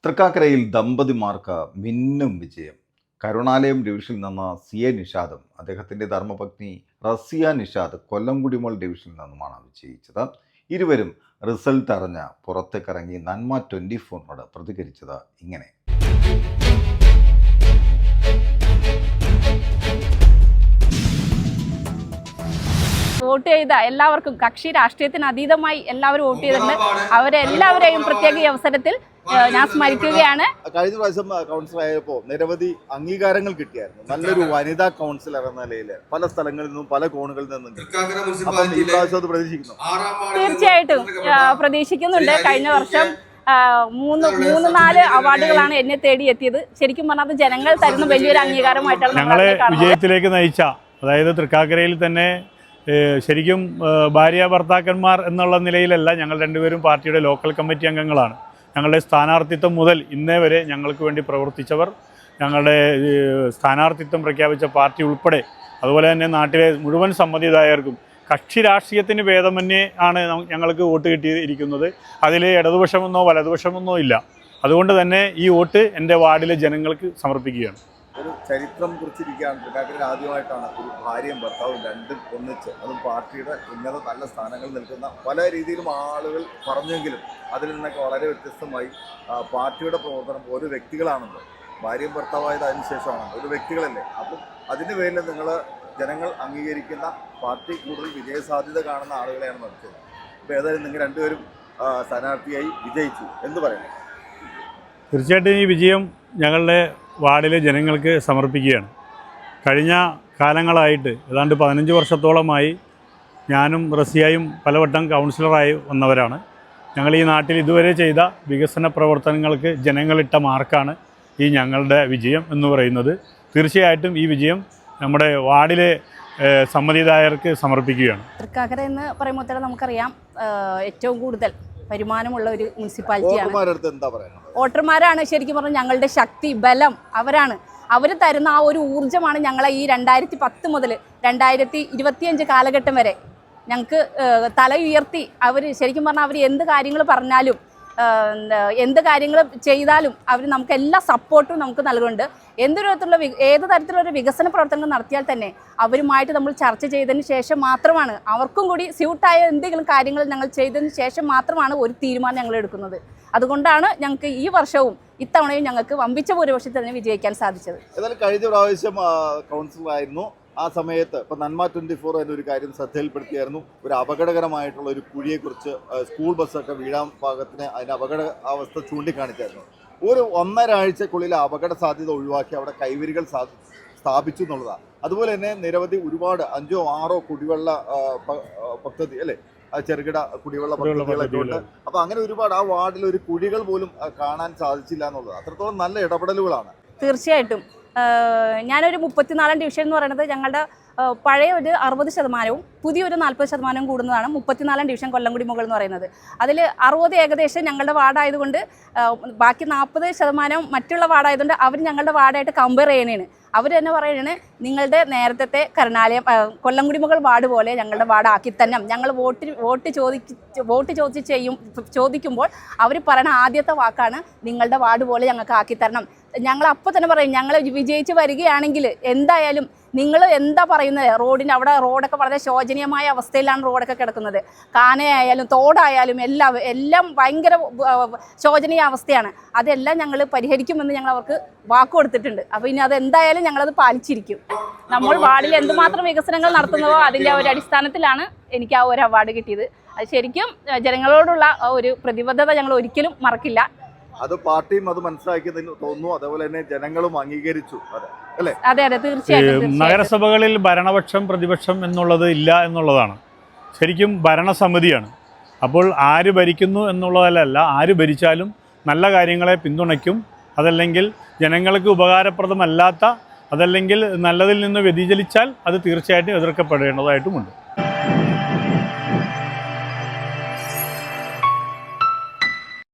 തൃക്കാക്കരയിൽ ദമ്പതിമാർക്ക് മിന്നും വിജയം. കരുണാലയം ഡിവിഷനിൽ നിന്ന് CA നിഷാദും അദ്ദേഹത്തിൻ്റെ ധർമ്മപത്നി റസിയ നിഷാദ് കൊല്ലംകുടിമോൾ ഡിവിഷനിൽ നിന്നുമാണ് വിജയിച്ചത്. ഇരുവരും റിസൾട്ട് അറിഞ്ഞ് പുറത്തേക്കിറങ്ങി നന്മ 24നോട് പ്രതികരിച്ചത് ഇങ്ങനെ. വോട്ട് ചെയ്ത എല്ലാവർക്കും കക്ഷി രാഷ്ട്രീയത്തിന് അതീതമായി എല്ലാവരും വോട്ട് ചെയ്തിട്ടുണ്ട്. അവരെല്ലാവരെയും പ്രത്യേക ഈ അവസരത്തിൽ ഞാൻ സ്മരിക്കുകയാണ്. കഴിഞ്ഞ പ്രാവശ്യം കൗൺസിലർ ആയപ്പോൾ നിരവധി അംഗീകാരങ്ങൾ കിട്ടിയായിരുന്നു. നല്ലൊരു വനിതാ കൗൺസിലർ എന്ന നിലയിൽ പല സ്ഥലങ്ങളിൽ നിന്നും പല കോണുകളിൽ നിന്നും തീർച്ചയായിട്ടും പ്രതീക്ഷിക്കുന്നുണ്ട്. കഴിഞ്ഞ വർഷം മൂന്ന് നാല് അവാർഡുകളാണ് എന്നെ തേടിയെത്തിയത്. ശരിക്കും പറഞ്ഞാൽ അത് ജനങ്ങൾ തരുന്ന വലിയൊരു അംഗീകാരമായിട്ടാണ് ഞങ്ങളെ വിജയത്തിലേക്ക് നയിച്ച. അതായത് തൃക്കാക്കരയിൽ തന്നെ ശരിക്കും ഭാര്യ ഭർത്താക്കന്മാർ എന്നുള്ള നിലയിലല്ല, ഞങ്ങൾ രണ്ടുപേരും പാർട്ടിയുടെ ലോക്കൽ കമ്മിറ്റി അംഗങ്ങളാണ്. ഞങ്ങളുടെ സ്ഥാനാർത്ഥിത്വം മുതൽ ഇന്നേ വരെ ഞങ്ങൾക്ക് വേണ്ടി പ്രവർത്തിച്ചവർ, ഞങ്ങളുടെ സ്ഥാനാർത്ഥിത്വം പ്രഖ്യാപിച്ച പാർട്ടി ഉൾപ്പെടെ, അതുപോലെ തന്നെ നാട്ടിലെ മുഴുവൻ സമ്മതിദായകർക്കും കക്ഷി രാഷ്ട്രീയത്തിന് ഭേദമന്യേ ആണ് ഞങ്ങൾക്ക് വോട്ട് കിട്ടിയിരിക്കുന്നത്. അതിൽ ഇടതുപക്ഷമെന്നോ വലതുപക്ഷമെന്നോ ഇല്ല. അതുകൊണ്ട് തന്നെ ഈ വോട്ട് എൻ്റെ വാർഡിലെ ജനങ്ങൾക്ക് സമർപ്പിക്കുകയാണ്. ഒരു ചരിത്രം കുറിച്ചിരിക്കുകയാണ്. തൃക്കാക്കരയിൽ ആദ്യമായിട്ടാണ് ഒരു ഭാര്യയും ഭർത്താവും രണ്ടും ഒന്നിച്ച്, അതും പാർട്ടിയുടെ ഉന്നത നല്ല സ്ഥാനങ്ങളിൽ നിൽക്കുന്ന. പല രീതിയിലും ആളുകൾ പറഞ്ഞെങ്കിലും അതിൽ നിന്നൊക്കെ വളരെ വ്യത്യസ്തമായി പാർട്ടിയുടെ പ്രവർത്തനം ഒരു വ്യക്തികളാണല്ലോ. ഭാര്യയും ഭർത്താവായത് അതിനുശേഷമാണ്, ഒരു വ്യക്തികളല്ലേ. അപ്പം അതിന് പേരിൽ ജനങ്ങൾ അംഗീകരിക്കുന്ന പാർട്ടി കൂടുതൽ വിജയസാധ്യത കാണുന്ന ആളുകളെയാണ് നടത്തിയത്. അപ്പോൾ ഏതായാലും നിങ്ങൾ രണ്ടുപേരും സ്ഥാനാർത്ഥിയായി വിജയിച്ചു എന്ന് പറയുന്നത്. തീർച്ചയായിട്ടും ഈ വിജയം ഞങ്ങളുടെ വാർഡിലെ ജനങ്ങൾക്ക് സമർപ്പിക്കുകയാണ്. കഴിഞ്ഞ കാലങ്ങളായിട്ട് ഏതാണ്ട് 15 വർഷത്തോളമായി ഞാനും റസിയയും പലവട്ടം കൗൺസിലറായി വന്നവരാണ്. ഞങ്ങൾ ഈ നാട്ടിൽ ഇതുവരെ ചെയ്ത വികസന പ്രവർത്തനങ്ങൾക്ക് ജനങ്ങളിട്ട മാർക്കാണ് ഈ ഞങ്ങളുടെ വിജയം എന്ന് പറയുന്നത്. തീർച്ചയായിട്ടും ഈ വിജയം നമ്മുടെ വാർഡിലെ സമ്മതിദായകർക്ക് സമർപ്പിക്കുകയാണ്. തൃക്കാക്കര എന്ന് പറയുമ്പോൾ തന്നെ നമുക്കറിയാം ഏറ്റവും കൂടുതൽ വരുമാനമുള്ള ഒരു മുനിസിപ്പാലിറ്റിയാണ്. വോട്ടർമാരാണ് ശരിക്കും പറഞ്ഞാൽ ഞങ്ങളുടെ ശക്തി, ബലം അവരാണ്. അവർ തരുന്ന ആ ഒരു ഊർജ്ജമാണ് ഞങ്ങളെ ഈ 2010 മുതൽ 2025 കാലഘട്ടം വരെ ഞങ്ങൾക്ക് തല ഉയർത്തി. അവർ ശരിക്കും പറഞ്ഞാൽ അവർ എന്ത് കാര്യങ്ങൾ പറഞ്ഞാലും എന്ത് കാര്യങ്ങൾ ചെയ്താലും അവർ നമുക്ക് എല്ലാ സപ്പോർട്ടും നമുക്ക് നൽകുന്നുണ്ട്. ഏത് തരത്തിലുള്ള വികസന പ്രവർത്തനങ്ങൾ നടത്തിയാൽ തന്നെ അവരുമായിട്ട് നമ്മൾ ചർച്ച ചെയ്തതിന് ശേഷം മാത്രമാണ്, അവർക്കും കൂടി സ്യൂട്ടായ എന്തെങ്കിലും കാര്യങ്ങൾ ഞങ്ങൾ ചെയ്തതിന് ശേഷം മാത്രമാണ് ഒരു തീരുമാനം ഞങ്ങൾ എടുക്കുന്നത്. അതുകൊണ്ടാണ് ഞങ്ങൾക്ക് ഈ വർഷവും ഇത്തവണയും ഞങ്ങൾക്ക് വമ്പിച്ച ഭൂരിപക്ഷത്തിൽ തന്നെ വിജയിക്കാൻ സാധിച്ചത്. ഏതായാലും കഴിഞ്ഞ പ്രാവശ്യം കൗൺസിലറായിരുന്നു. ആ സമയത്ത് ഇപ്പം നന്മ 24 എന്നൊരു കാര്യം ശ്രദ്ധയിൽപ്പെടുത്തിയായിരുന്നു. ഒരു അപകടകരമായിട്ടുള്ള ഒരു കുഴിയെക്കുറിച്ച് സ്കൂൾ ബസ്സൊക്കെ വീഴാൻ പാകത്തിന് അതിൻ്റെ അവസ്ഥ ചൂണ്ടിക്കാണിച്ചായിരുന്നു. ഒരു 1.5 ആഴ്ചക്കുള്ളിൽ അപകട സാധ്യത ഒഴിവാക്കി അവിടെ കൈവരികൾ സ്ഥാപിച്ചു എന്നുള്ളതാണ്. അതുപോലെ തന്നെ നിരവധി ഒരുപാട് 5ഓ 6ഓ കുടിവെള്ള പദ്ധതി അല്ലേ, ചെറുകിട കുടിവെള്ള പദ്ധതികളൊക്കെ ഉണ്ട്. അപ്പോൾ അങ്ങനെ ഒരുപാട് ആ വാർഡിൽ ഒരു കുഴികൾ പോലും കാണാൻ സാധിച്ചില്ല എന്നുള്ളത് അത്രത്തോളം നല്ല ഇടപെടലുകളാണ്. തീർച്ചയായിട്ടും ഞാനൊരു 34 ഡിവിഷൻ എന്ന് പറയുന്നത് ഞങ്ങളുടെ പഴയ ഒരു 60%, പുതിയൊരു 40% കൂടുന്നതാണ് 34 ഡിവിഷൻ കൊല്ലംകുടി മുകൾ എന്ന് പറയുന്നത്. അതിൽ 60 ഏകദേശം ഞങ്ങളുടെ വാർഡായതുകൊണ്ട് ബാക്കി 40% മറ്റുള്ള വാർഡായതുകൊണ്ട് അവർ ഞങ്ങളുടെ വാർഡായിട്ട് കമ്പയർ ചെയ്യണേണ്. അവർ തന്നെ പറയുകയാണ്, നിങ്ങളുടെ നേരത്തെ കരുണാലയം കൊല്ലംകുടി മുകൾ വാർഡ് പോലെ ഞങ്ങളുടെ വാർഡ് ആക്കി തന്നെ. ഞങ്ങൾ വോട്ട് ചോദിക്കുമ്പോൾ അവർ പറയുന്ന ആദ്യത്തെ വാക്കാണ് നിങ്ങളുടെ വാർഡ് പോലെ ഞങ്ങൾക്ക് ആക്കി തരണം. ഞങ്ങൾ അപ്പോൾ തന്നെ പറയും, ഞങ്ങൾ വിജയിച്ച് വരികയാണെങ്കിൽ എന്തായാലും നിങ്ങൾ എന്താ പറയുന്നത്, റോഡൊക്കെ വളരെ ശോചനീയമായ അവസ്ഥയിലാണ് റോഡൊക്കെ കിടക്കുന്നത്. കാനയായാലും തോടായാലും എല്ലാം ഭയങ്കര ശോചനീയ അവസ്ഥയാണ്. അതെല്ലാം ഞങ്ങൾ പരിഹരിക്കുമെന്ന് ഞങ്ങൾ അവർക്ക് വാക്ക് കൊടുത്തിട്ടുണ്ട്. അപ്പോൾ ഇനി അതെന്തായാലും ഞങ്ങളത് പാലിച്ചിരിക്കും. നമ്മൾ വാർഡിൽ എന്തുമാത്രം വികസനങ്ങൾ നടത്തുന്നതോ അതിൻ്റെ ഒരു അടിസ്ഥാനത്തിലാണ് എനിക്ക് ആ ഒരു അവാർഡ് കിട്ടിയത്. അത് ശരിക്കും ജനങ്ങളോടുള്ള ഒരു പ്രതിബദ്ധത ഞങ്ങൾ ഒരിക്കലും മറക്കില്ല. അത് പാർട്ടിയും അത് മനസ്സിലാക്കിയതെന്ന് തോന്നുന്നു. അതേപോലെ തന്നെ ജനങ്ങളും അംഗീകരിച്ചു. അതെ തീർച്ചയായും. നഗരസഭകളിൽ ഭരണപക്ഷം പ്രതിപക്ഷം എന്നുള്ളത് ഇല്ല എന്നുള്ളതാണ്. ശരിക്കും ഭരണസമിതിയാണ്. അപ്പോൾ ആര് ഭരിക്കുന്നു എന്നുള്ളതല്ല, ആര് ഭരിച്ചാലും നല്ല കാര്യങ്ങളെ പിന്തുണയ്ക്കും. അതല്ലെങ്കിൽ ജനങ്ങൾക്ക് ഉപകാരപ്രദമല്ലാത്ത, അതല്ലെങ്കിൽ നല്ലതിൽ നിന്ന് വ്യതിചലിച്ചാൽ അത് തീർച്ചയായിട്ടും എതിർക്കപ്പെടേണ്ടതായിട്ടുമുണ്ട്.